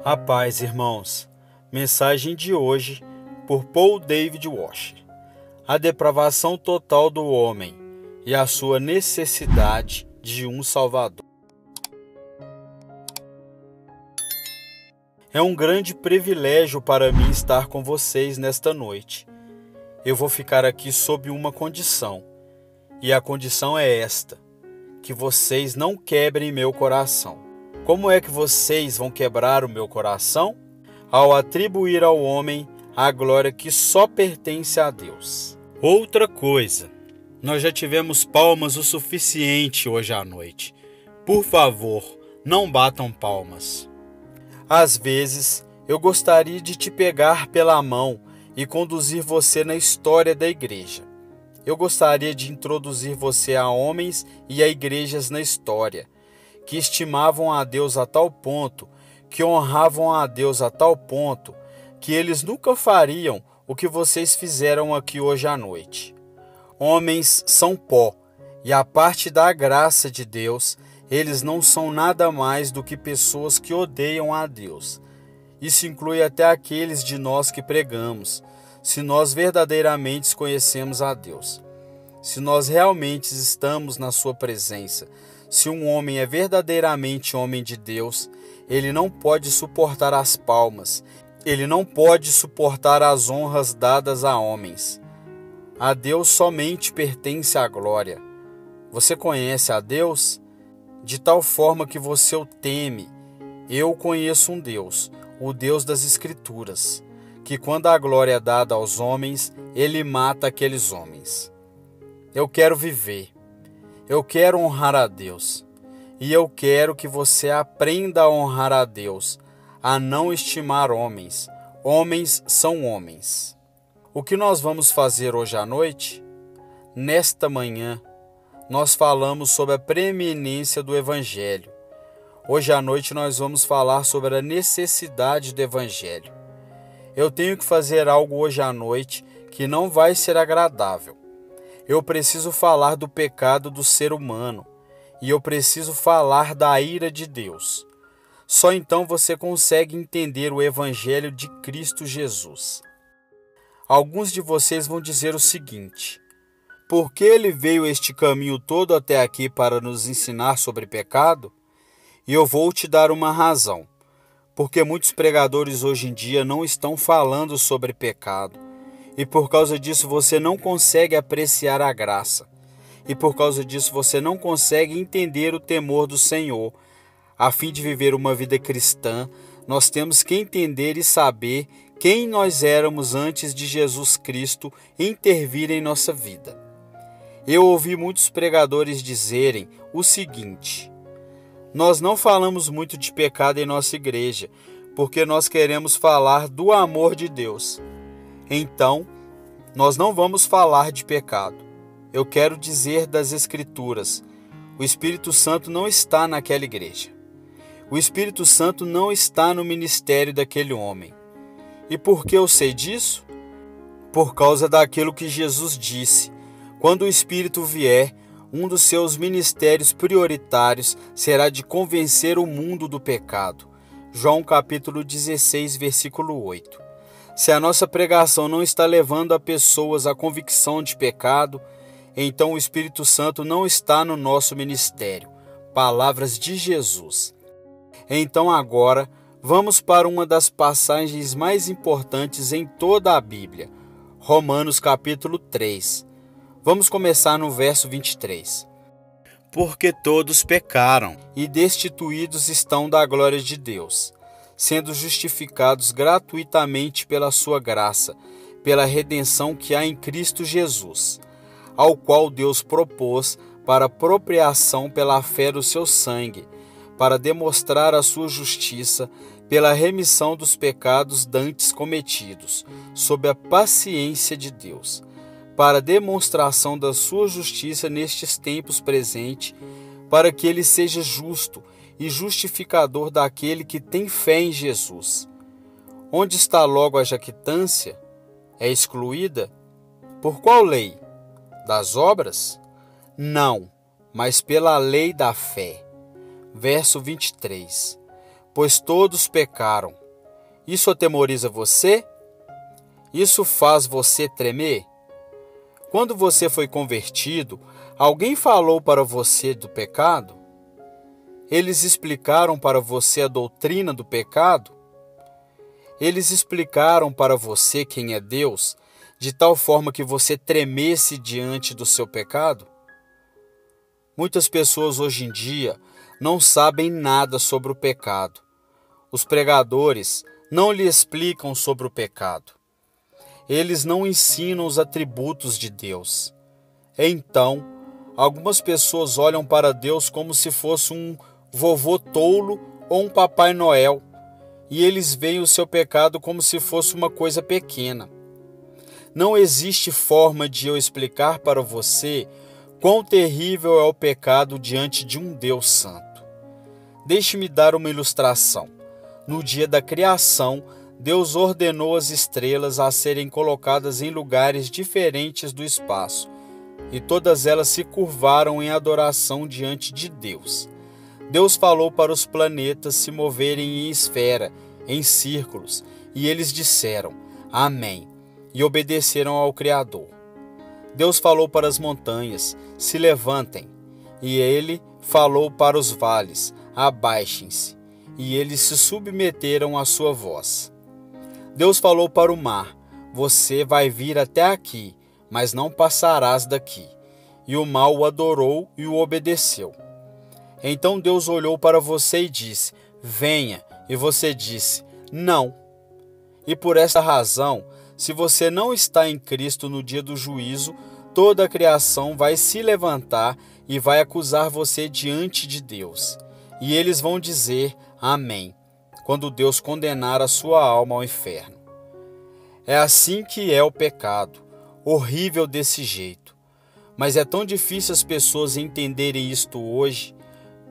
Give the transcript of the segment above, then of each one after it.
A paz, irmãos. Mensagem de hoje por Paul David Washer. A depravação total do homem e a sua necessidade de um Salvador. É um grande privilégio para mim estar com vocês nesta noite. Eu vou ficar aqui sob uma condição, e a condição é esta: que vocês não quebrem meu coração. Como é que vocês vão quebrar o meu coração? Ao atribuir ao homem a glória que só pertence a Deus. Outra coisa, nós já tivemos palmas o suficiente hoje à noite. Por favor, não batam palmas. Às vezes, eu gostaria de te pegar pela mão e conduzir você na história da igreja. Eu gostaria de introduzir você a homens e a igrejas na história, que estimavam a Deus a tal ponto, que honravam a Deus a tal ponto, que eles nunca fariam o que vocês fizeram aqui hoje à noite. Homens são pó, e a parte da graça de Deus, eles não são nada mais do que pessoas que odeiam a Deus. Isso inclui até aqueles de nós que pregamos, se nós verdadeiramente conhecemos a Deus. Se nós realmente estamos na sua presença, se um homem é verdadeiramente homem de Deus, ele não pode suportar as palmas, ele não pode suportar as honras dadas a homens. A Deus somente pertence a glória. Você conhece a Deus? De tal forma que você o teme. Eu conheço um Deus, o Deus das Escrituras, que quando a glória é dada aos homens, ele mata aqueles homens. Eu quero viver. Eu quero honrar a Deus, e eu quero que você aprenda a honrar a Deus, a não estimar homens. Homens são homens. O que nós vamos fazer hoje à noite? Nesta manhã, nós falamos sobre a preeminência do Evangelho. Hoje à noite nós vamos falar sobre a necessidade do Evangelho. Eu tenho que fazer algo hoje à noite que não vai ser agradável. Eu preciso falar do pecado do ser humano e eu preciso falar da ira de Deus. Só então você consegue entender o Evangelho de Cristo Jesus. Alguns de vocês vão dizer o seguinte: por que ele veio este caminho todo até aqui para nos ensinar sobre pecado? E eu vou te dar uma razão. Porque muitos pregadores hoje em dia não estão falando sobre pecado. E por causa disso você não consegue apreciar a graça. E por causa disso você não consegue entender o temor do Senhor. A fim de viver uma vida cristã, nós temos que entender e saber quem nós éramos antes de Jesus Cristo intervir em nossa vida. Eu ouvi muitos pregadores dizerem o seguinte: nós não falamos muito de pecado em nossa igreja, porque nós queremos falar do amor de Deus. Então, nós não vamos falar de pecado. Eu quero dizer das Escrituras: o Espírito Santo não está naquela igreja. O Espírito Santo não está no ministério daquele homem. E por que eu sei disso? Por causa daquilo que Jesus disse: quando o Espírito vier, um dos seus ministérios prioritários será de convencer o mundo do pecado. João capítulo 16, versículo 8. Se a nossa pregação não está levando a pessoas à convicção de pecado, então o Espírito Santo não está no nosso ministério. Palavras de Jesus. Então agora, vamos para uma das passagens mais importantes em toda a Bíblia. Romanos capítulo 3. Vamos começar no verso 23. Porque todos pecaram e destituídos estão da glória de Deus, sendo justificados gratuitamente pela sua graça, pela redenção que há em Cristo Jesus, ao qual Deus propôs para apropriação pela fé do seu sangue, para demonstrar a sua justiça pela remissão dos pecados dantes cometidos, sob a paciência de Deus, para demonstração da sua justiça nestes tempos presentes, para que ele seja justo e justificador daquele que tem fé em Jesus. Onde está logo a jactância? É excluída? Por qual lei? Das obras? Não, mas pela lei da fé. Verso 23. pois todos pecaram. Isso atemoriza você? Isso faz você tremer? Quando você foi convertido, alguém falou para você do pecado? Eles explicaram para você a doutrina do pecado? Eles explicaram para você quem é Deus, de tal forma que você tremesse diante do seu pecado? Muitas pessoas hoje em dia não sabem nada sobre o pecado. Os pregadores não lhe explicam sobre o pecado. Eles não ensinam os atributos de Deus. Então, algumas pessoas olham para Deus como se fosse um vovô tolo ou um Papai Noel, e eles veem o seu pecado como se fosse uma coisa pequena. Não existe forma de eu explicar para você quão terrível é o pecado diante de um Deus santo. Deixe-me dar uma ilustração. No dia da criação, Deus ordenou as estrelas a serem colocadas em lugares diferentes do espaço, e todas elas se curvaram em adoração diante de Deus. Deus falou para os planetas se moverem em esfera, em círculos, e eles disseram, Amém, e obedeceram ao Criador. Deus falou para as montanhas, se levantem, e ele falou para os vales, abaixem-se, e eles se submeteram à sua voz. Deus falou para o mar, você vai vir até aqui, mas não passarás daqui. E o mar o adorou e o obedeceu. Então Deus olhou para você e disse, venha, e você disse, não. E por esta razão, se você não está em Cristo no dia do juízo, toda a criação vai se levantar e vai acusar você diante de Deus. E eles vão dizer, Amém, quando Deus condenar a sua alma ao inferno. É assim que é o pecado, horrível desse jeito. Mas é tão difícil as pessoas entenderem isto hoje.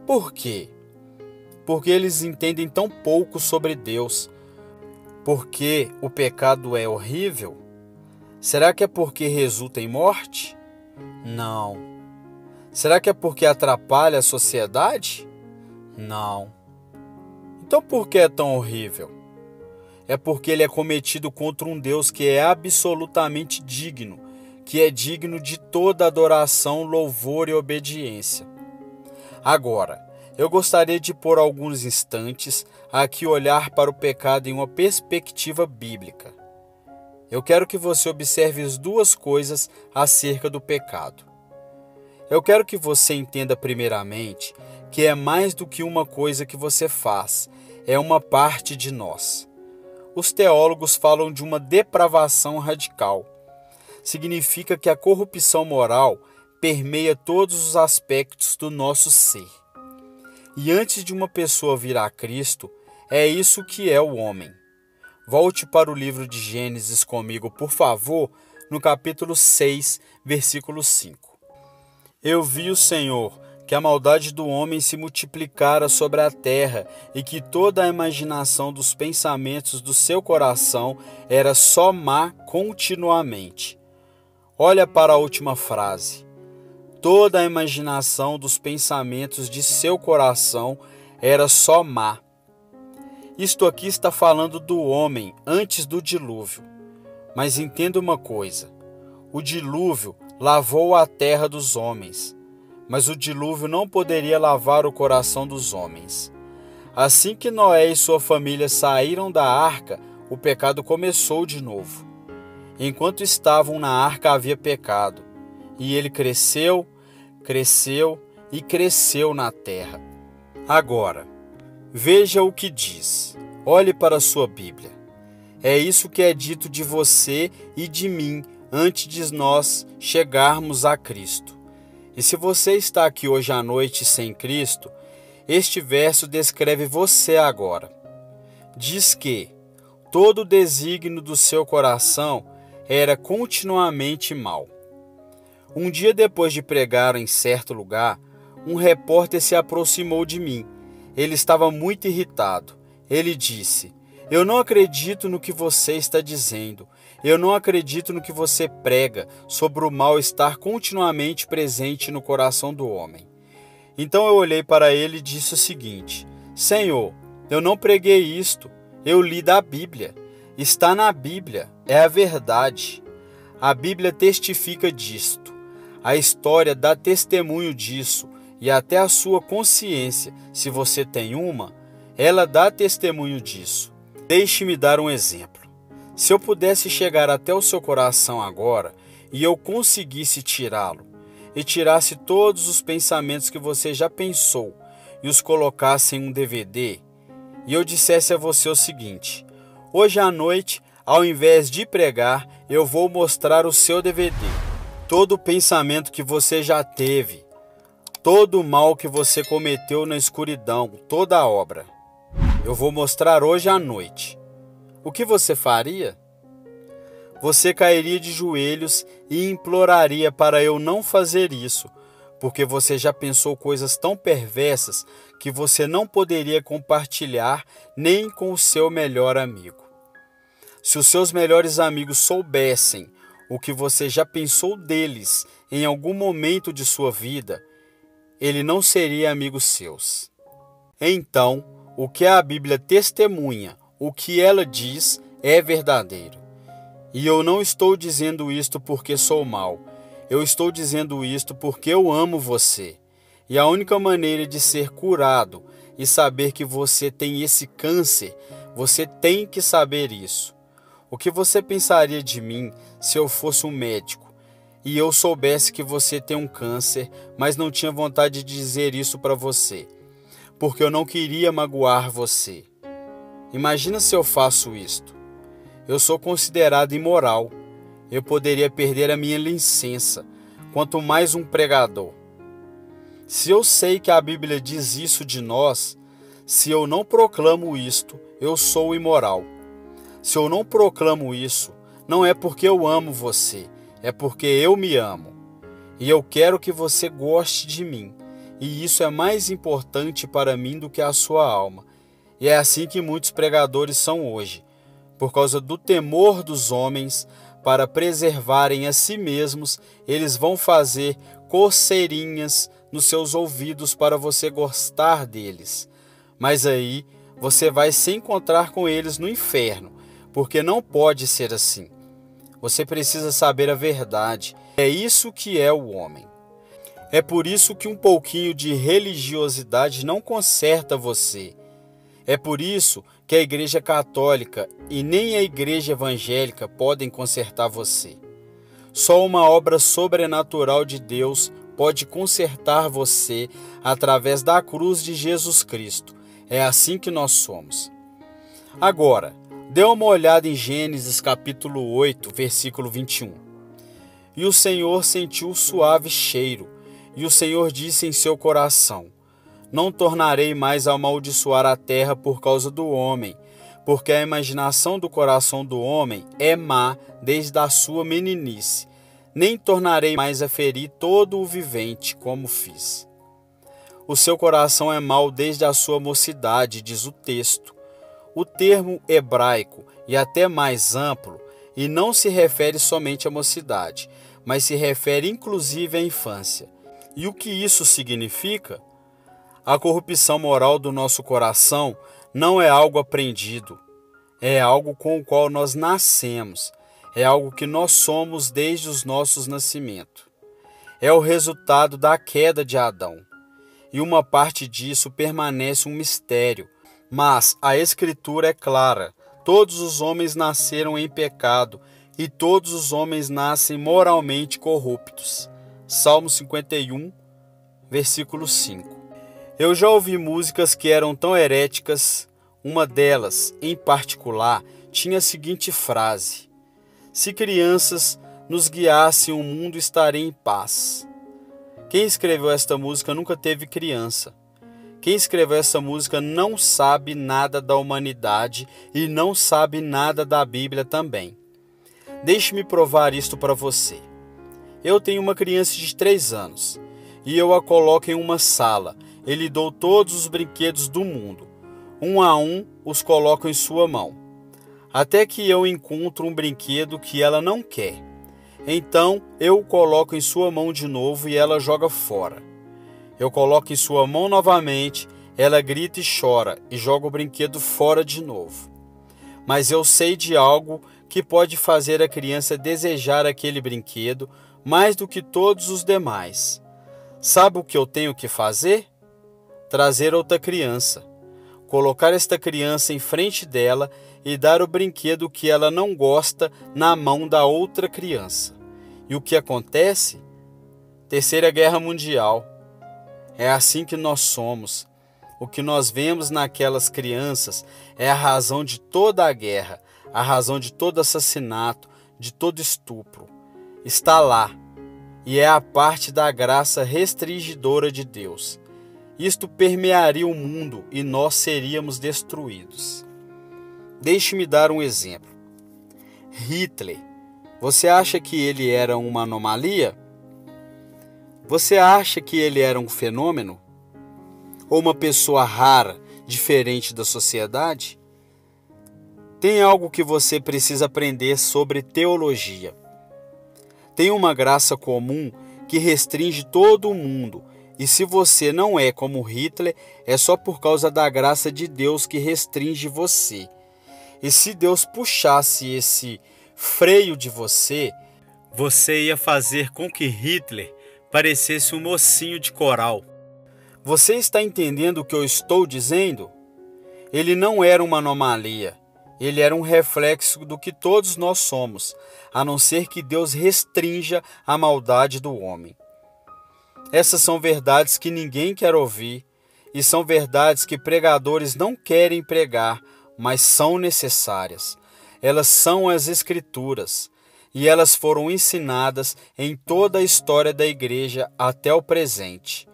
Por quê? Porque eles entendem tão pouco sobre Deus. Porque o pecado é horrível? Será que é porque resulta em morte? Não. Será que é porque atrapalha a sociedade? Não. Então por que é tão horrível? É porque ele é cometido contra um Deus que é absolutamente digno, que é digno de toda adoração, louvor e obediência. Agora, eu gostaria de por alguns instantes aqui olhar para o pecado em uma perspectiva bíblica. Eu quero que você observe as duas coisas acerca do pecado. Eu quero que você entenda primeiramente que é mais do que uma coisa que você faz, é uma parte de nós. Os teólogos falam de uma depravação radical. Significa que a corrupção moral permeia todos os aspectos do nosso ser. E antes de uma pessoa vir a Cristo, é isso que é o homem. Volte para o livro de Gênesis comigo, por favor, no capítulo 6, versículo 5. Eu vi o Senhor, que a maldade do homem se multiplicara sobre a terra e que toda a imaginação dos pensamentos do seu coração era só má continuamente. Olha para a última frase. Toda a imaginação dos pensamentos de seu coração era só má. Isto aqui está falando do homem antes do dilúvio. Mas entenda uma coisa. O dilúvio lavou a terra dos homens. Mas o dilúvio não poderia lavar o coração dos homens. Assim que Noé e sua família saíram da arca, o pecado começou de novo. Enquanto estavam na arca havia pecado, e ele cresceu, cresceu e cresceu na terra. Agora, veja o que diz. Olhe para a sua Bíblia. É isso que é dito de você e de mim antes de nós chegarmos a Cristo. E se você está aqui hoje à noite sem Cristo, este verso descreve você agora. Diz que todo o desígnio do seu coração era continuamente mau. Um dia depois de pregar em certo lugar, um repórter se aproximou de mim. Ele estava muito irritado. Ele disse, eu não acredito no que você está dizendo. Eu não acredito no que você prega sobre o mal estar continuamente presente no coração do homem. Então eu olhei para ele e disse o seguinte, Senhor, Eu não preguei isto, eu li da Bíblia. Está na Bíblia, é a verdade. A Bíblia testifica disto. A história dá testemunho disso, e até a sua consciência, se você tem uma, ela dá testemunho disso. Deixe-me dar um exemplo. Se eu pudesse chegar até o seu coração agora e eu conseguisse tirá-lo, e tirasse todos os pensamentos que você já pensou e os colocasse em um DVD, e eu dissesse a você o seguinte: hoje à noite, ao invés de pregar, eu vou mostrar o seu DVD. Todo o pensamento que você já teve, todo o mal que você cometeu na escuridão, toda a obra, eu vou mostrar hoje à noite. O que você faria? Você cairia de joelhos e imploraria para eu não fazer isso, porque você já pensou coisas tão perversas que você não poderia compartilhar nem com o seu melhor amigo. Se os seus melhores amigos soubessem o que você já pensou deles em algum momento de sua vida, ele não seria amigo seus. Então, o que a Bíblia testemunha, o que ela diz, é verdadeiro. E eu não estou dizendo isto porque sou mau. Eu estou dizendo isto porque eu amo você. E a única maneira de ser curado e saber que você tem esse câncer, você tem que saber isso. O que você pensaria de mim se eu fosse um médico e eu soubesse que você tem um câncer, mas não tinha vontade de dizer isso para você, porque eu não queria magoar você? Imagina se eu faço isto. Eu sou considerado imoral. Eu poderia perder a minha licença, quanto mais um pregador. Se eu sei que a Bíblia diz isso de nós, se eu não proclamo isto, eu sou imoral. Se eu não proclamo isso, não é porque eu amo você, é porque eu me amo. E eu quero que você goste de mim. E isso é mais importante para mim do que a sua alma. E é assim que muitos pregadores são hoje. Por causa do temor dos homens, para preservarem a si mesmos, eles vão fazer coceirinhas nos seus ouvidos para você gostar deles. Mas aí você vai se encontrar com eles no inferno, porque não pode ser assim. Você precisa saber a verdade. É isso que é o homem. É por isso que um pouquinho de religiosidade não conserta você. É por isso que a Igreja Católica e nem a Igreja Evangélica podem consertar você. Só uma obra sobrenatural de Deus pode consertar você através da cruz de Jesus Cristo. É assim que nós somos. Agora, dê uma olhada em Gênesis capítulo 8, versículo 21. E o Senhor sentiu o suave cheiro, e o Senhor disse em seu coração: não tornarei mais a amaldiçoar a terra por causa do homem, porque a imaginação do coração do homem é má desde a sua meninice. Nem tornarei mais a ferir todo o vivente, como fiz. O seu coração é mau desde a sua mocidade, diz o texto. O termo hebraico, e até mais amplo, e não se refere somente à mocidade, mas se refere inclusive à infância. E o que isso significa? A corrupção moral do nosso coração não é algo aprendido, é algo com o qual nós nascemos, é algo que nós somos desde os nossos nascimentos. É o resultado da queda de Adão, e uma parte disso permanece um mistério, mas a Escritura é clara: todos os homens nasceram em pecado e todos os homens nascem moralmente corruptos. Salmo 51, versículo 5. Eu já ouvi músicas que eram tão heréticas. Uma delas, em particular, tinha a seguinte frase: se crianças nos guiassem, o mundo estaria em paz. Quem escreveu esta música nunca teve criança. Quem escreveu essa música não sabe nada da humanidade e não sabe nada da Bíblia também. Deixe-me provar isto para você. Eu tenho uma criança de 3 anos e eu a coloco em uma sala. Eu lhe dou todos os brinquedos do mundo. Um a um os coloco em sua mão. Até que eu encontro um brinquedo que ela não quer. Então eu o coloco em sua mão de novo e ela joga fora. Eu coloco em sua mão novamente, ela grita e chora e joga o brinquedo fora de novo. Mas eu sei de algo que pode fazer a criança desejar aquele brinquedo mais do que todos os demais. Sabe o que eu tenho que fazer? Trazer outra criança, colocar esta criança em frente dela e dar o brinquedo que ela não gosta na mão da outra criança. E o que acontece? Terceira Guerra Mundial. É assim que nós somos. O que nós vemos naquelas crianças é a razão de toda a guerra, a razão de todo assassinato, de todo estupro. Está lá, e é a parte da graça restringidora de Deus. Isto permearia o mundo e nós seríamos destruídos. Deixe-me dar um exemplo. Hitler, você acha que ele era uma anomalia? Você acha que ele era um fenômeno? Ou uma pessoa rara, diferente da sociedade? Tem algo que você precisa aprender sobre teologia. Tem uma graça comum que restringe todo o mundo, e se você não é como Hitler, é só por causa da graça de Deus que restringe você. E se Deus puxasse esse freio de você, você ia fazer com que Hitler parecesse um mocinho de coral. Você está entendendo o que eu estou dizendo? Ele não era uma anomalia. Ele era um reflexo do que todos nós somos, a não ser que Deus restrinja a maldade do homem. Essas são verdades que ninguém quer ouvir, e são verdades que pregadores não querem pregar, mas são necessárias. Elas são as Escrituras, e elas foram ensinadas em toda a história da igreja até o presente.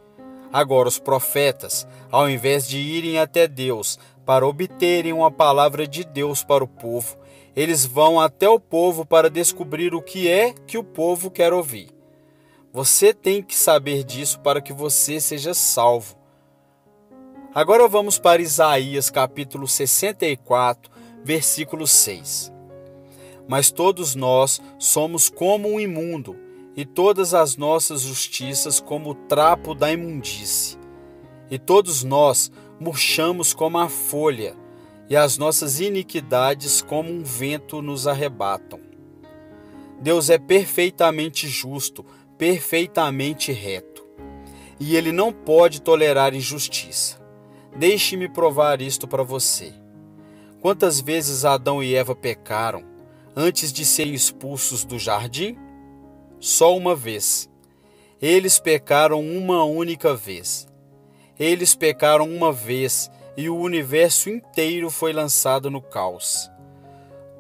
Agora, os profetas, ao invés de irem até Deus para obterem uma palavra de Deus para o povo, eles vão até o povo para descobrir o que é que o povo quer ouvir. Você tem que saber disso para que você seja salvo. Agora vamos para Isaías capítulo 64, versículo 6. Mas todos nós somos como um imundo, e todas as nossas justiças como o trapo da imundície. E todos nós murchamos como a folha, e as nossas iniquidades como um vento nos arrebatam. Deus é perfeitamente justo, perfeitamente reto, e Ele não pode tolerar injustiça. Deixe-me provar isto para você. Quantas vezes Adão e Eva pecaram antes de serem expulsos do jardim? Só uma vez. Eles pecaram uma única vez. Eles pecaram uma vez e o universo inteiro foi lançado no caos.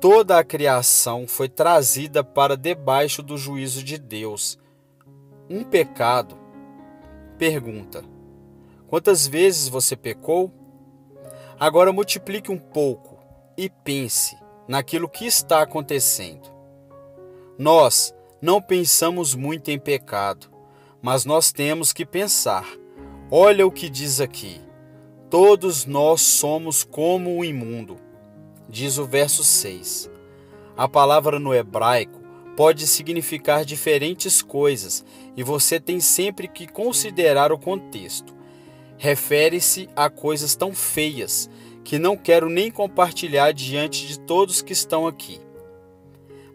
Toda a criação foi trazida para debaixo do juízo de Deus. Um pecado. Pergunta: quantas vezes você pecou? Agora multiplique um pouco e pense naquilo que está acontecendo. Nós não pensamos muito em pecado, mas nós temos que pensar. Olha o que diz aqui. Todos nós somos como o imundo, diz o verso 6. A palavra no hebraico pode significar diferentes coisas e você tem sempre que considerar o contexto. Refere-se a coisas tão feias que não quero nem compartilhar diante de todos que estão aqui.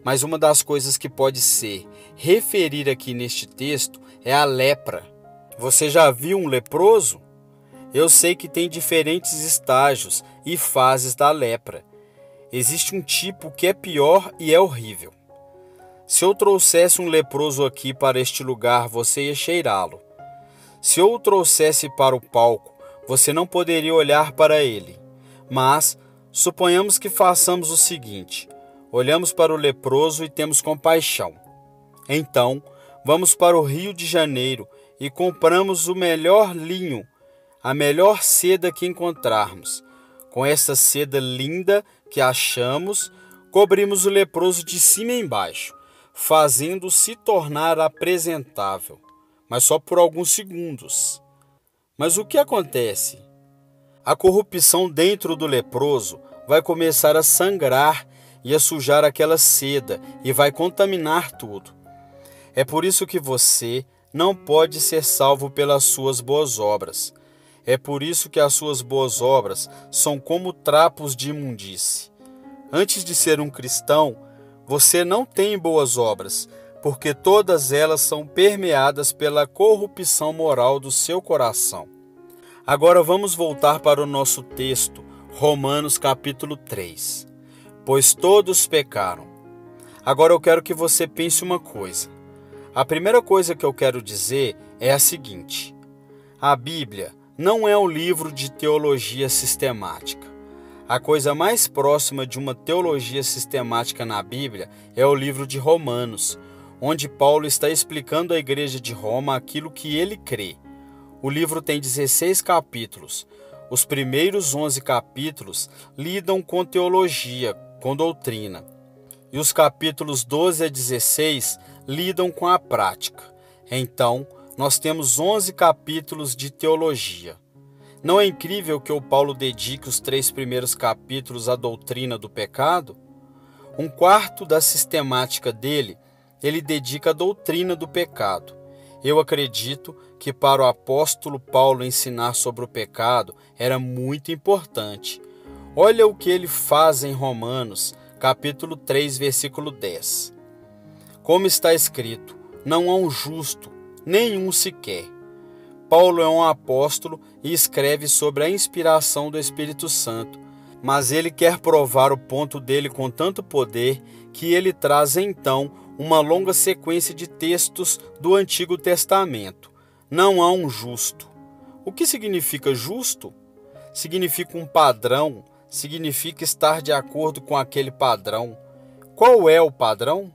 Mas uma das coisas que pode ser referir aqui neste texto é a lepra. Você já viu um leproso? Eu sei que tem diferentes estágios e fases da lepra. Existe um tipo que é pior e é horrível. Se eu trouxesse um leproso aqui para este lugar, você ia cheirá-lo. Se eu o trouxesse para o palco, você não poderia olhar para ele. Mas suponhamos que façamos o seguinte: olhamos para o leproso e temos compaixão. Então, vamos para o Rio de Janeiro e compramos o melhor linho, a melhor seda que encontrarmos. Com essa seda linda que achamos, cobrimos o leproso de cima e embaixo, fazendo-o se tornar apresentável, mas só por alguns segundos. Mas o que acontece? A corrupção dentro do leproso vai começar a sangrar e a sujar aquela seda e vai contaminar tudo. É por isso que você não pode ser salvo pelas suas boas obras. É por isso que as suas boas obras são como trapos de imundície. Antes de ser um cristão, você não tem boas obras, porque todas elas são permeadas pela corrupção moral do seu coração. Agora vamos voltar para o nosso texto, Romanos capítulo 3. Pois todos pecaram. Agora eu quero que você pense uma coisa. A primeira coisa que eu quero dizer é a seguinte: a Bíblia não é um livro de teologia sistemática. A coisa mais próxima de uma teologia sistemática na Bíblia é o livro de Romanos, onde Paulo está explicando à igreja de Roma aquilo que ele crê. O livro tem 16 capítulos. Os primeiros 11 capítulos lidam com teologia, com doutrina. E os capítulos 12 a 16 lidam com a prática. Então, nós temos 11 capítulos de teologia. Não é incrível que o Paulo dedique os 3 primeiros capítulos à doutrina do pecado? Um quarto da sistemática dele, ele dedica à doutrina do pecado. Eu acredito que para o apóstolo Paulo ensinar sobre o pecado era muito importante. Olha o que ele faz em Romanos, capítulo 3, versículo 10. Como está escrito, não há um justo, nenhum sequer. Paulo é um apóstolo e escreve sobre a inspiração do Espírito Santo, mas ele quer provar o ponto dele com tanto poder que ele traz então uma longa sequência de textos do Antigo Testamento. Não há um justo. O que significa justo? Significa um padrão, significa estar de acordo com aquele padrão. Qual é o padrão?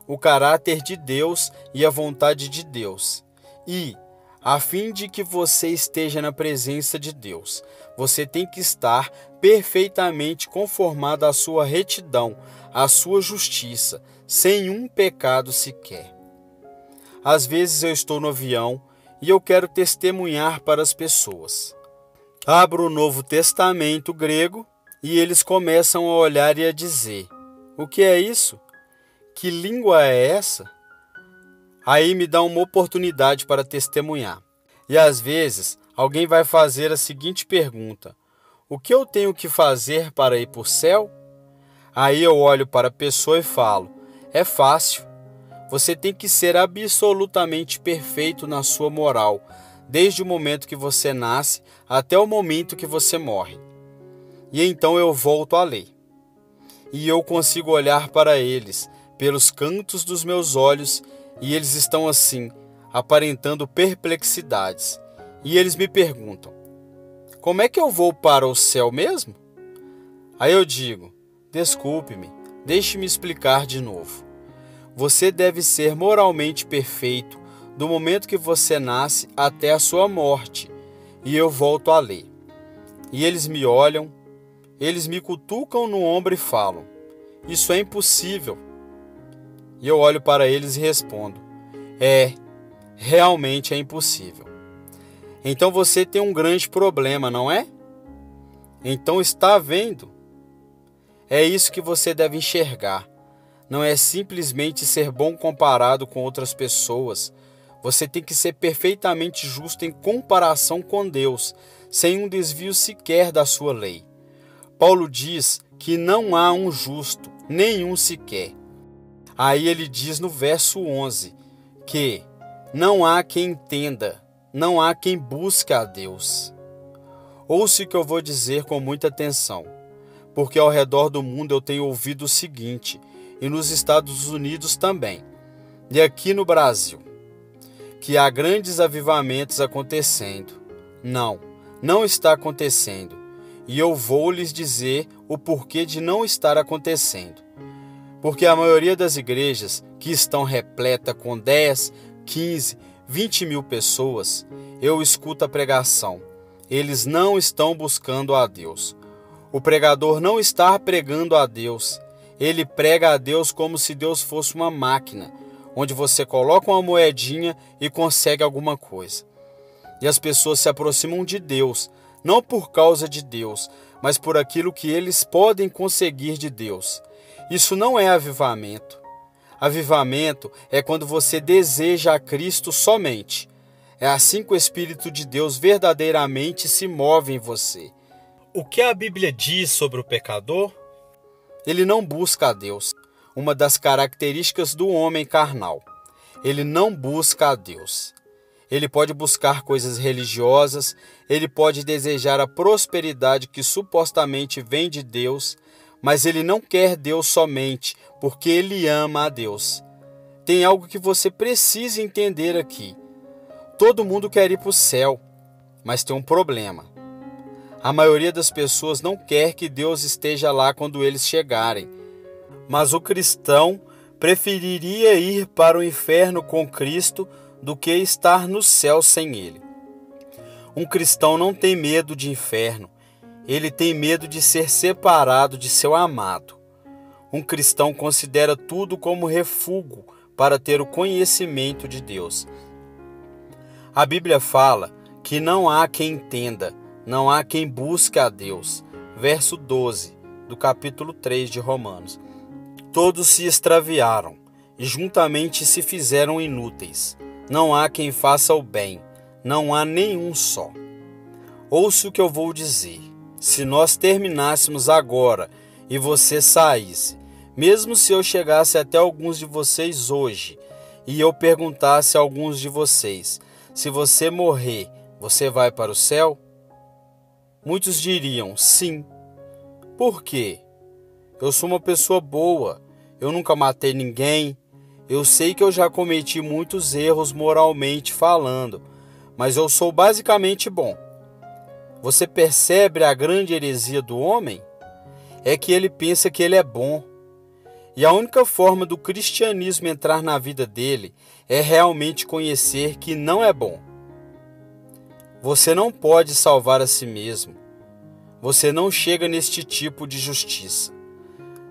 O caráter de Deus e a vontade de Deus. E, a fim de que você esteja na presença de Deus, você tem que estar perfeitamente conformado à sua retidão, à sua justiça, sem um pecado sequer. Às vezes eu estou no avião e eu quero testemunhar para as pessoas. Abro o Novo Testamento grego e eles começam a olhar e a dizer: o que é isso? Que língua é essa? Aí me dá uma oportunidade para testemunhar. E às vezes alguém vai fazer a seguinte pergunta: o que eu tenho que fazer para ir para o céu? Aí eu olho para a pessoa e falo: é fácil. Você tem que ser absolutamente perfeito na sua moral, desde o momento que você nasce até o momento que você morre. E então eu volto à lei. E eu consigo olhar para eles pelos cantos dos meus olhos e eles estão assim, aparentando perplexidades. E eles me perguntam: como é que eu vou para o céu mesmo? Aí eu digo: desculpe-me, deixe-me explicar de novo. Você deve ser moralmente perfeito do momento que você nasce até a sua morte. E eu volto à lei. E eles me olham, eles me cutucam no ombro e falam: isso é impossível. E eu olho para eles e respondo: realmente é impossível. Então você tem um grande problema, não é? Então está vendo? É isso que você deve enxergar. Não é simplesmente ser bom comparado com outras pessoas. Você tem que ser perfeitamente justo em comparação com Deus, sem um desvio sequer da sua lei. Paulo diz que não há um justo, nenhum sequer. Aí ele diz no verso 11 que não há quem entenda, não há quem busque a Deus. Ouça o que eu vou dizer com muita atenção, porque ao redor do mundo eu tenho ouvido o seguinte, e nos Estados Unidos também, e aqui no Brasil, que há grandes avivamentos acontecendo. Não está acontecendo. E eu vou lhes dizer o porquê de não estar acontecendo. Porque a maioria das igrejas que estão repletas com 10, 15, 20 mil pessoas, eu escuto a pregação. Eles não estão buscando a Deus. O pregador não está pregando a Deus. Ele prega a Deus como se Deus fosse uma máquina, onde você coloca uma moedinha e consegue alguma coisa. E as pessoas se aproximam de Deus, não por causa de Deus, mas por aquilo que eles podem conseguir de Deus. Isso não é avivamento. Avivamento é quando você deseja a Cristo somente. É assim que o Espírito de Deus verdadeiramente se move em você. O que a Bíblia diz sobre o pecador? Ele não busca a Deus, uma das características do homem carnal. Ele não busca a Deus. Ele pode buscar coisas religiosas, ele pode desejar a prosperidade que supostamente vem de Deus, mas ele não quer Deus somente porque ele ama a Deus. Tem algo que você precisa entender aqui. Todo mundo quer ir para o céu, mas tem um problema. A maioria das pessoas não quer que Deus esteja lá quando eles chegarem. Mas o cristão preferiria ir para o inferno com Cristo do que estar no céu sem Ele. Um cristão não tem medo de inferno. Ele tem medo de ser separado de seu amado. Um cristão considera tudo como refúgio para ter o conhecimento de Deus. A Bíblia fala que não há quem entenda, não há quem busque a Deus. Verso 12 do capítulo 3 de Romanos. Todos se extraviaram e juntamente se fizeram inúteis. Não há quem faça o bem, não há nenhum só. Ouça o que eu vou dizer. Se nós terminássemos agora e você saísse, mesmo se eu chegasse até alguns de vocês hoje e eu perguntasse a alguns de vocês, se você morrer, você vai para o céu? Muitos diriam sim. Por quê? Eu sou uma pessoa boa, eu nunca matei ninguém, eu sei que eu já cometi muitos erros moralmente falando, mas eu sou basicamente bom. Você percebe a grande heresia do homem? É que ele pensa que ele é bom. E a única forma do cristianismo entrar na vida dele é realmente conhecer que não é bom. Você não pode salvar a si mesmo. Você não chega neste tipo de justiça.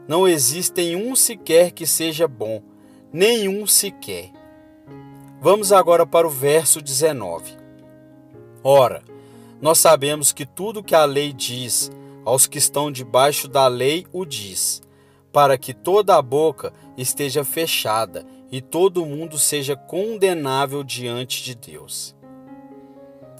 Não existe um sequer que seja bom, nenhum sequer. Vamos agora para o verso 19. Ora, nós sabemos que tudo que a lei diz, aos que estão debaixo da lei o diz, para que toda a boca esteja fechada e todo mundo seja condenável diante de Deus.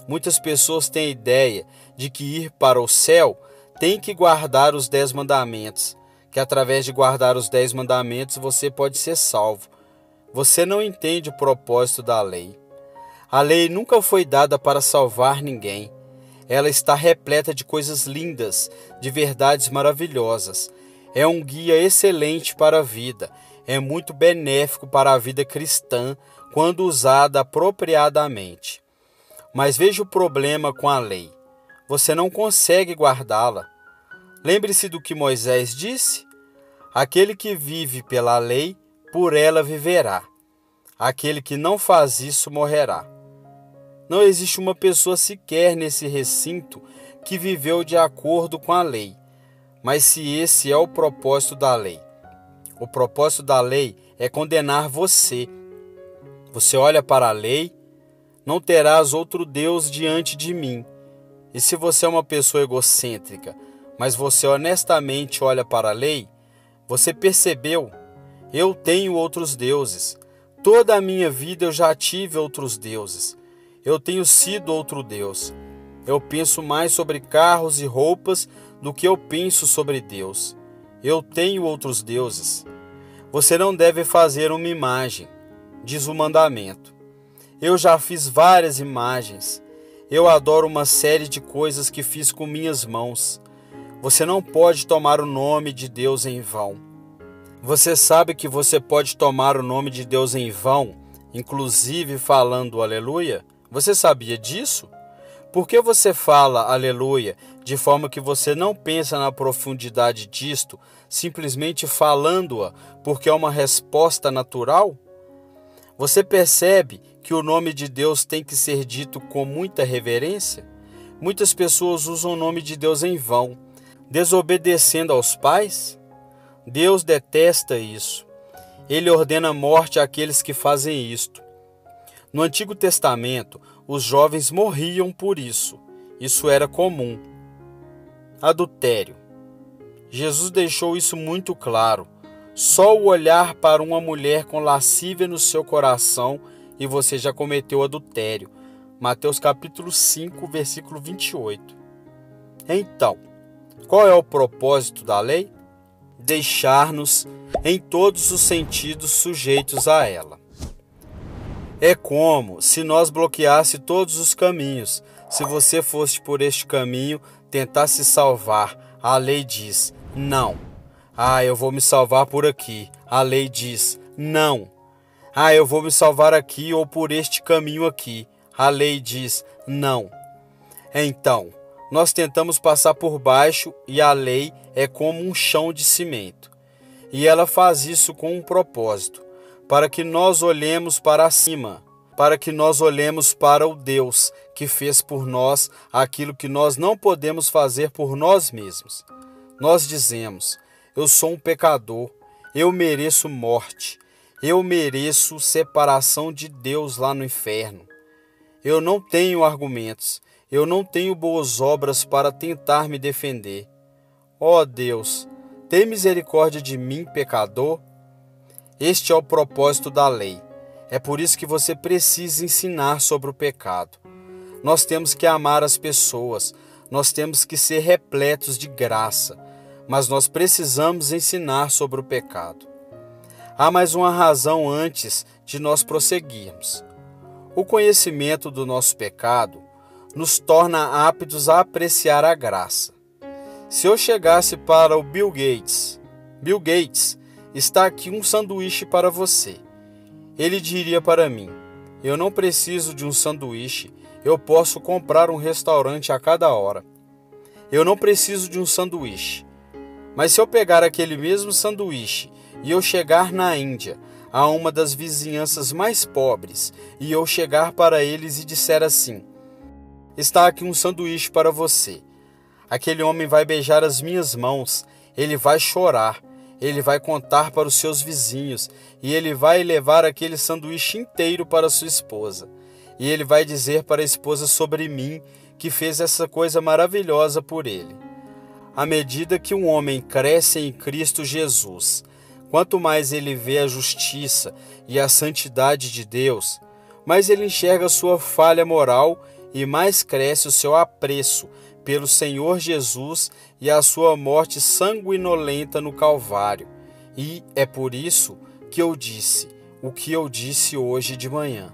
Muitas pessoas têm a ideia de que ir para o céu tem que guardar os 10 mandamentos, que através de guardar os 10 mandamentos você pode ser salvo. Você não entende o propósito da lei. A lei nunca foi dada para salvar ninguém. Ela está repleta de coisas lindas, de verdades maravilhosas. É um guia excelente para a vida. É muito benéfico para a vida cristã quando usada apropriadamente. Mas veja o problema com a lei. Você não consegue guardá-la. Lembre-se do que Moisés disse? Aquele que vive pela lei, por ela viverá. Aquele que não faz isso morrerá. Não existe uma pessoa sequer nesse recinto que viveu de acordo com a lei. Mas se esse é o propósito da lei, o propósito da lei é condenar você. Você olha para a lei, não terás outro Deus diante de mim. E se você é uma pessoa egocêntrica, mas você honestamente olha para a lei, você percebeu? Eu tenho outros deuses. Toda a minha vida eu já tive outros deuses. Eu tenho sido outro Deus. Eu penso mais sobre carros e roupas do que eu penso sobre Deus. Eu tenho outros deuses. Você não deve fazer uma imagem, diz o mandamento. Eu já fiz várias imagens. Eu adoro uma série de coisas que fiz com minhas mãos. Você não pode tomar o nome de Deus em vão. Você sabe que você pode tomar o nome de Deus em vão, inclusive falando aleluia? Você sabia disso? Por que você fala aleluia de forma que você não pensa na profundidade disto, simplesmente falando-a porque é uma resposta natural? Você percebe que o nome de Deus tem que ser dito com muita reverência? Muitas pessoas usam o nome de Deus em vão, desobedecendo aos pais. Deus detesta isso. Ele ordena morte àqueles que fazem isto. No Antigo Testamento, os jovens morriam por isso. Isso era comum. Adultério. Jesus deixou isso muito claro. Só o olhar para uma mulher com lascívia no seu coração e você já cometeu adultério. Mateus capítulo 5, versículo 28. Então, qual é o propósito da lei? Deixar-nos em todos os sentidos sujeitos a ela. É como se nós bloqueasse todos os caminhos. Se você fosse por este caminho, tentar se salvar, a lei diz, não. Eu vou me salvar por aqui. A lei diz, não. Eu vou me salvar aqui ou por este caminho aqui. A lei diz, não. Então, nós tentamos passar por baixo e a lei é como um chão de cimento. E ela faz isso com um propósito, para que nós olhemos para cima, para que nós olhemos para o Deus que fez por nós aquilo que nós não podemos fazer por nós mesmos. Nós dizemos, eu sou um pecador, eu mereço morte, eu mereço separação de Deus lá no inferno. Eu não tenho argumentos, eu não tenho boas obras para tentar me defender. Ó Deus, tem misericórdia de mim, pecador? Este é o propósito da lei. É por isso que você precisa ensinar sobre o pecado. Nós temos que amar as pessoas, nós temos que ser repletos de graça, mas nós precisamos ensinar sobre o pecado. Há mais uma razão antes de nós prosseguirmos. O conhecimento do nosso pecado nos torna aptos a apreciar a graça. Se eu chegasse para o Bill Gates, está aqui um sanduíche para você. Ele diria para mim, eu não preciso de um sanduíche, eu posso comprar um restaurante a cada hora. Eu não preciso de um sanduíche. Mas se eu pegar aquele mesmo sanduíche e eu chegar na Índia, a uma das vizinhanças mais pobres, e eu chegar para eles e disser assim, está aqui um sanduíche para você. Aquele homem vai beijar as minhas mãos, ele vai chorar, ele vai contar para os seus vizinhos e ele vai levar aquele sanduíche inteiro para sua esposa. E ele vai dizer para a esposa sobre mim que fez essa coisa maravilhosa por ele. À medida que um homem cresce em Cristo Jesus, quanto mais ele vê a justiça e a santidade de Deus, mais ele enxerga sua falha moral e mais cresce o seu apreço pelo Senhor Jesus e a sua morte sanguinolenta no Calvário. E é por isso que eu disse o que eu disse hoje de manhã.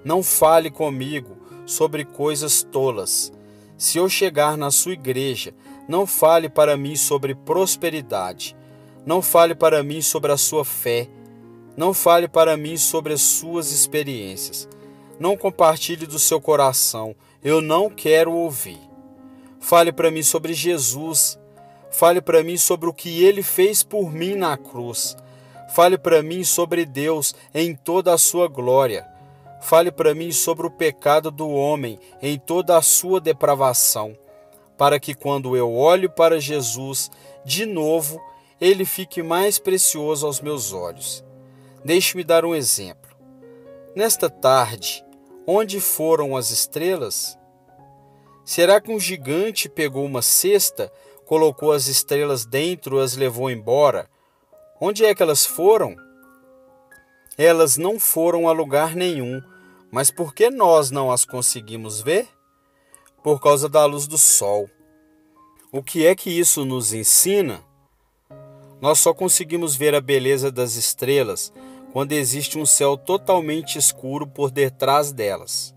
Não fale comigo sobre coisas tolas. Se eu chegar na sua igreja, não fale para mim sobre prosperidade. Não fale para mim sobre a sua fé. Não fale para mim sobre as suas experiências. Não compartilhe do seu coração. Eu não quero ouvir. Fale para mim sobre Jesus. Fale para mim sobre o que Ele fez por mim na cruz. Fale para mim sobre Deus em toda a sua glória. Fale para mim sobre o pecado do homem em toda a sua depravação, para que quando eu olho para Jesus, de novo, Ele fique mais precioso aos meus olhos. Deixe-me dar um exemplo. Nesta tarde, onde foram as estrelas? Será que um gigante pegou uma cesta, colocou as estrelas dentro e as levou embora? Onde é que elas foram? Elas não foram a lugar nenhum, mas por que nós não as conseguimos ver? Por causa da luz do sol. O que é que isso nos ensina? Nós só conseguimos ver a beleza das estrelas quando existe um céu totalmente escuro por detrás delas.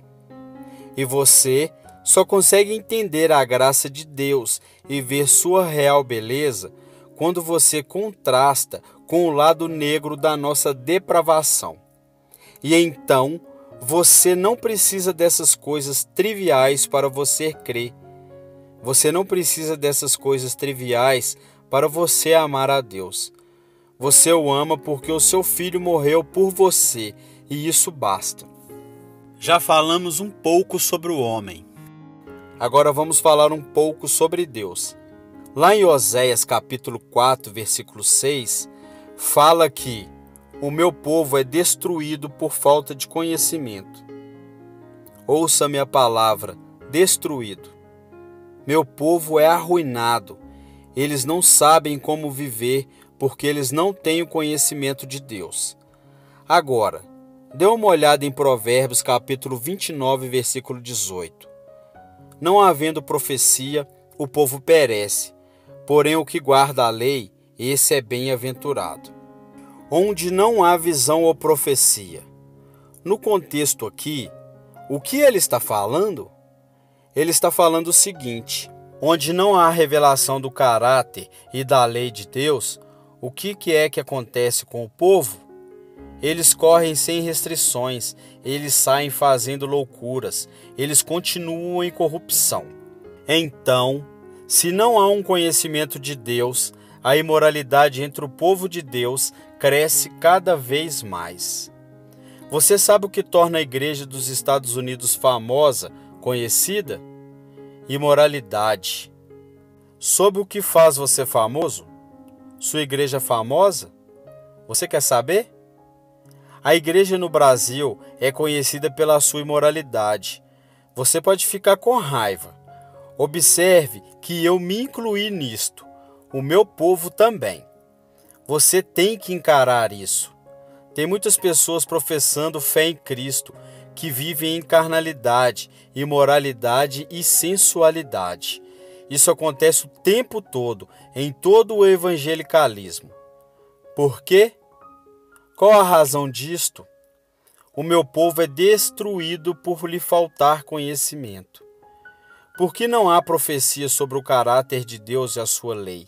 E você só consegue entender a graça de Deus e ver sua real beleza quando você contrasta com o lado negro da nossa depravação. E então, você não precisa dessas coisas triviais para você crer. Você não precisa dessas coisas triviais para você amar a Deus. Você o ama porque o seu filho morreu por você, e isso basta. Já falamos um pouco sobre o homem. Agora vamos falar um pouco sobre Deus. Lá em Oséias capítulo 4, versículo 6, fala que o meu povo é destruído por falta de conhecimento. Ouça-me a palavra, destruído. Meu povo é arruinado. Eles não sabem como viver porque eles não têm o conhecimento de Deus. Agora, Dê uma olhada em Provérbios capítulo 29, versículo 18. Não havendo profecia, o povo perece, porém o que guarda a lei, esse é bem-aventurado. Onde não há visão ou profecia. No contexto aqui, o que ele está falando? Ele está falando o seguinte: onde não há revelação do caráter e da lei de Deus, o que é que acontece com o povo? Eles correm sem restrições, eles saem fazendo loucuras, eles continuam em corrupção. Então, se não há um conhecimento de Deus, a imoralidade entre o povo de Deus cresce cada vez mais. Você sabe o que torna a Igreja dos Estados Unidos famosa, conhecida? Imoralidade. Sob o que faz você famoso? Sua igreja famosa? Você quer saber? A igreja no Brasil é conhecida pela sua imoralidade. Você pode ficar com raiva. Observe que eu me incluí nisto. O meu povo também. Você tem que encarar isso. Tem muitas pessoas professando fé em Cristo que vivem em carnalidade, imoralidade e sensualidade. Isso acontece o tempo todo, em todo o evangelicalismo. Por quê? Qual a razão disto? O meu povo é destruído por lhe faltar conhecimento. Por que não há profecia sobre o caráter de Deus e a sua lei?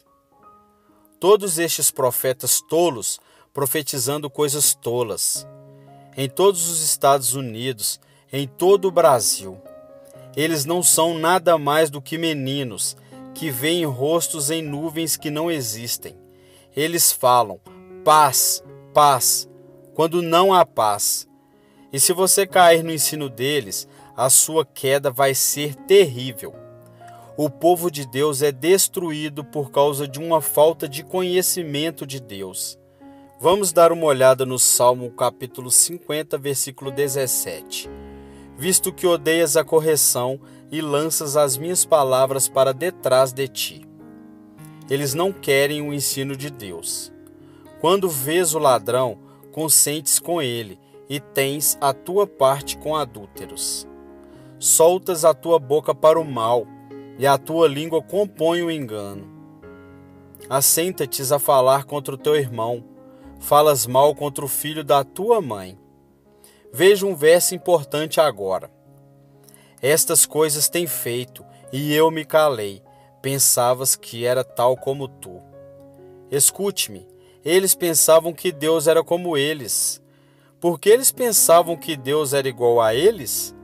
Todos estes profetas tolos profetizando coisas tolas. Em todos os Estados Unidos, em todo o Brasil. Eles não são nada mais do que meninos que veem rostos em nuvens que não existem. Eles falam paz, paz, quando não há paz. E se você cair no ensino deles, a sua queda vai ser terrível. O povo de Deus é destruído por causa de uma falta de conhecimento de Deus. Vamos dar uma olhada no Salmo capítulo 50, versículo 17. Visto que odeias a correção e lanças as minhas palavras para detrás de ti. Eles não querem o ensino de Deus. Quando vês o ladrão, consentes com ele e tens a tua parte com adúlteros. Soltas a tua boca para o mal e a tua língua compõe o engano. Assenta-te a falar contra o teu irmão, falas mal contra o filho da tua mãe. Veja um verso importante agora. Estas coisas têm feito, e eu me calei. Pensavas que era tal como tu. Escute-me, eles pensavam que Deus era como eles. Por que eles pensavam que Deus era igual a eles?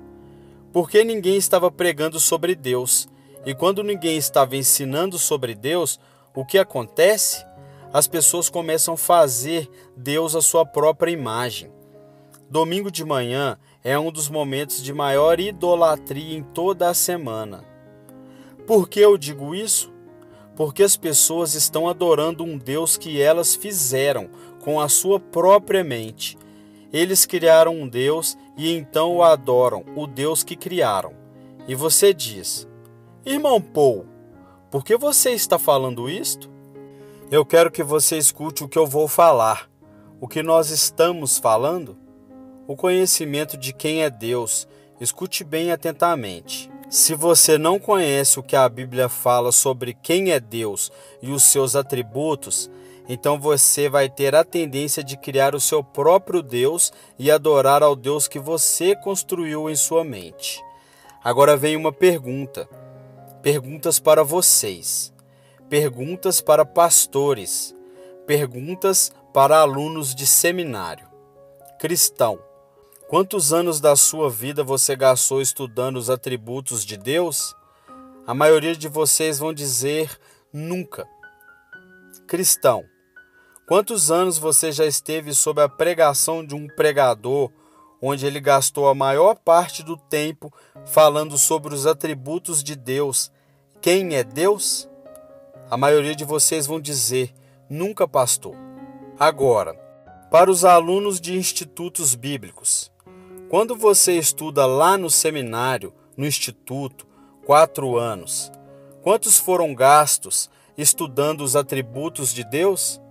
Porque ninguém estava pregando sobre Deus. E quando ninguém estava ensinando sobre Deus, o que acontece? As pessoas começam a fazer Deus a sua própria imagem. Domingo de manhã é um dos momentos de maior idolatria em toda a semana. Por que eu digo isso? Porque as pessoas estão adorando um Deus que elas fizeram com a sua própria mente. Eles criaram um Deus e então o adoram, o Deus que criaram. E você diz: irmão Paul, por que você está falando isto? Eu quero que você escute o que eu vou falar. O que nós estamos falando? O conhecimento de quem é Deus. Escute bem atentamente. Se você não conhece o que a Bíblia fala sobre quem é Deus e os seus atributos, então você vai ter a tendência de criar o seu próprio Deus e adorar ao Deus que você construiu em sua mente. Agora vem uma pergunta. Perguntas para vocês. Perguntas para pastores. Perguntas para alunos de seminário. Cristão, quantos anos da sua vida você gastou estudando os atributos de Deus? A maioria de vocês vão dizer nunca. Cristão, quantos anos você já esteve sob a pregação de um pregador, onde ele gastou a maior parte do tempo falando sobre os atributos de Deus? Quem é Deus? A maioria de vocês vão dizer, nunca, pastor. Agora, para os alunos de institutos bíblicos, quando você estuda lá no seminário, no instituto, 4 anos, quantos foram gastos estudando os atributos de Deus?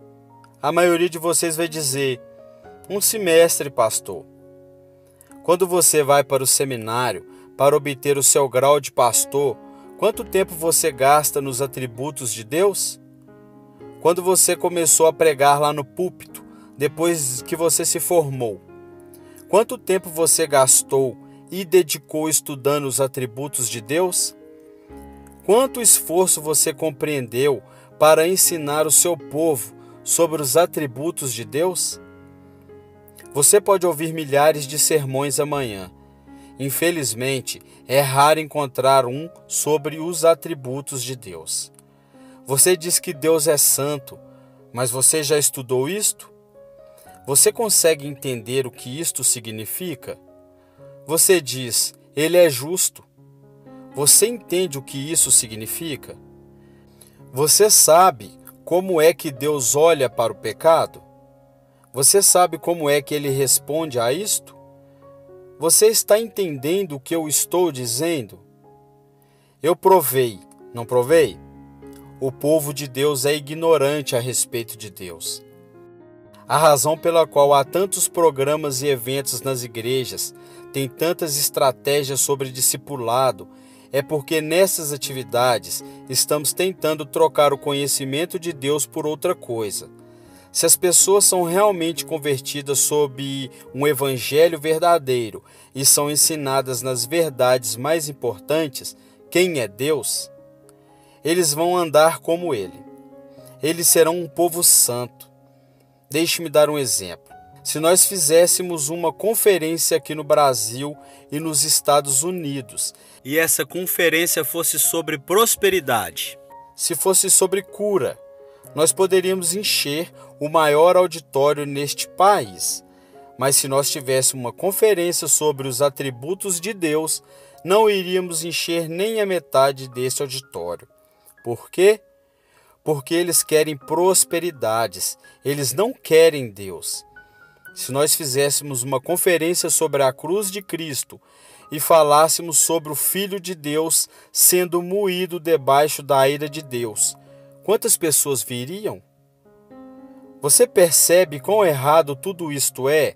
A maioria de vocês vai dizer, 1 semestre, pastor. Quando você vai para o seminário para obter o seu grau de pastor, quanto tempo você gasta nos atributos de Deus? Quando você começou a pregar lá no púlpito, depois que você se formou, quanto tempo você gastou e dedicou estudando os atributos de Deus? Quanto esforço você compreendeu para ensinar o seu povo sobre os atributos de Deus? Você pode ouvir milhares de sermões amanhã. Infelizmente, é raro encontrar um sobre os atributos de Deus. Você diz que Deus é santo, mas você já estudou isto? Você consegue entender o que isto significa? Você diz, Ele é justo. Você entende o que isso significa? Você sabe como é que Deus olha para o pecado? Você sabe como é que Ele responde a isto? Você está entendendo o que eu estou dizendo? Eu provei, não provei? O povo de Deus é ignorante a respeito de Deus. A razão pela qual há tantos programas e eventos nas igrejas, tem tantas estratégias sobre discipulado, é porque nessas atividades estamos tentando trocar o conhecimento de Deus por outra coisa. Se as pessoas são realmente convertidas sob um evangelho verdadeiro e são ensinadas nas verdades mais importantes, quem é Deus, eles vão andar como Ele. Eles serão um povo santo. Deixe-me dar um exemplo. Se nós fizéssemos uma conferência aqui no Brasil e nos Estados Unidos, e essa conferência fosse sobre prosperidade, se fosse sobre cura, nós poderíamos encher o maior auditório neste país. Mas se nós tivéssemos uma conferência sobre os atributos de Deus, não iríamos encher nem a metade desse auditório. Por quê? Porque eles querem prosperidades, eles não querem Deus. Se nós fizéssemos uma conferência sobre a cruz de Cristo e falássemos sobre o Filho de Deus sendo moído debaixo da ira de Deus, quantas pessoas viriam? Você percebe quão errado tudo isto é?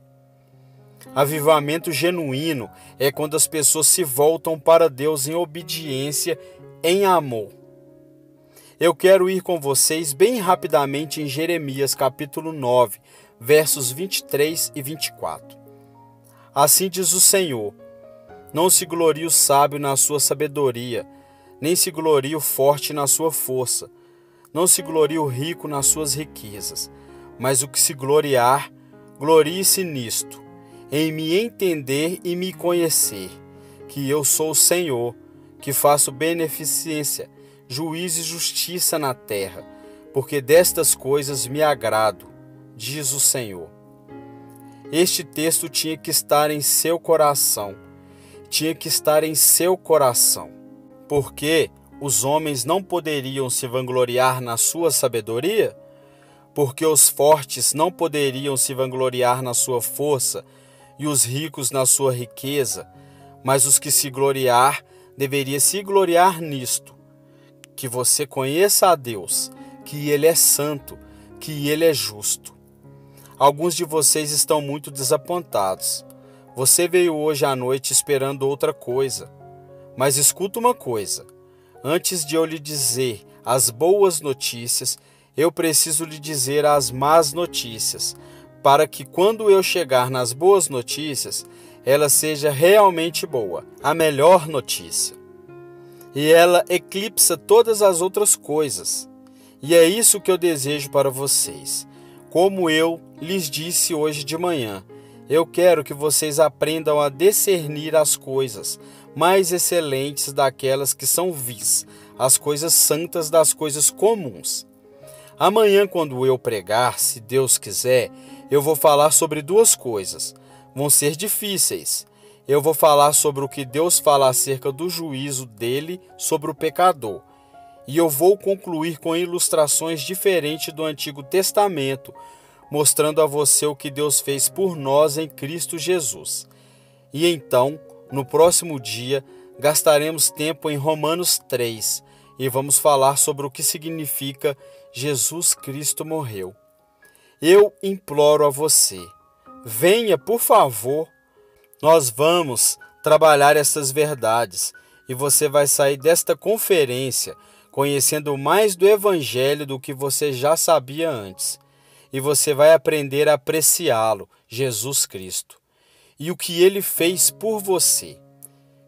Avivamento genuíno é quando as pessoas se voltam para Deus em obediência, em amor. Eu quero ir com vocês bem rapidamente em Jeremias capítulo 9, versos 23 e 24. Assim diz o Senhor: não se glorie o sábio na sua sabedoria, nem se glorie o forte na sua força, não se glorie o rico nas suas riquezas, mas o que se gloriar, glorie-se nisto, em me entender e me conhecer, que eu sou o Senhor, que faço beneficência, juízo e justiça na terra, porque destas coisas me agrado, diz o Senhor. Este texto tinha que estar em seu coração, porque os homens não poderiam se vangloriar na sua sabedoria, porque os fortes não poderiam se vangloriar na sua força e os ricos na sua riqueza, mas os que se gloriar, deveria se gloriar nisto, que você conheça a Deus, que Ele é santo, que Ele é justo. Alguns de vocês estão muito desapontados. Você veio hoje à noite esperando outra coisa. Mas escuta uma coisa. Antes de eu lhe dizer as boas notícias, eu preciso lhe dizer as más notícias, para que quando eu chegar nas boas notícias, ela seja realmente boa, a melhor notícia. E ela eclipsa todas as outras coisas. E é isso que eu desejo para vocês. Como eu lhes disse hoje de manhã, eu quero que vocês aprendam a discernir as coisas mais excelentes daquelas que são vis, as coisas santas das coisas comuns. Amanhã, quando eu pregar, se Deus quiser, eu vou falar sobre duas coisas. Vão ser difíceis. Eu vou falar sobre o que Deus fala acerca do juízo dele sobre o pecador. E eu vou concluir com ilustrações diferentes do Antigo Testamento, mostrando a você o que Deus fez por nós em Cristo Jesus. E então, no próximo dia, gastaremos tempo em Romanos 3 e vamos falar sobre o que significa Jesus Cristo morreu. Eu imploro a você, venha, por favor. Nós vamos trabalhar essas verdades e você vai sair desta conferência conhecendo mais do Evangelho do que você já sabia antes. E você vai aprender a apreciá-lo, Jesus Cristo, e o que ele fez por você,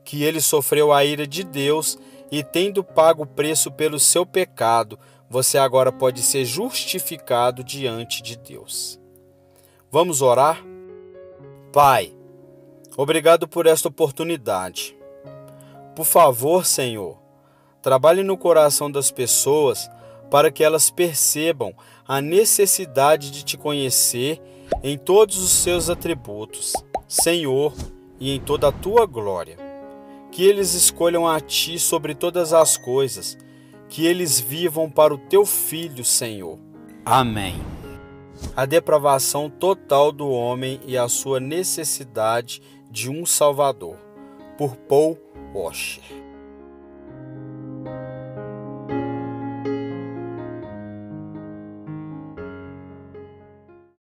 que ele sofreu a ira de Deus e, tendo pago o preço pelo seu pecado, você agora pode ser justificado diante de Deus. Vamos orar? Pai, obrigado por esta oportunidade. Por favor, Senhor, trabalhe no coração das pessoas para que elas percebam a necessidade de te conhecer em todos os seus atributos, Senhor, e em toda a tua glória. Que eles escolham a ti sobre todas as coisas, que eles vivam para o teu Filho, Senhor. Amém. A depravação total do homem e a sua necessidade de um Salvador, por Paul Washer.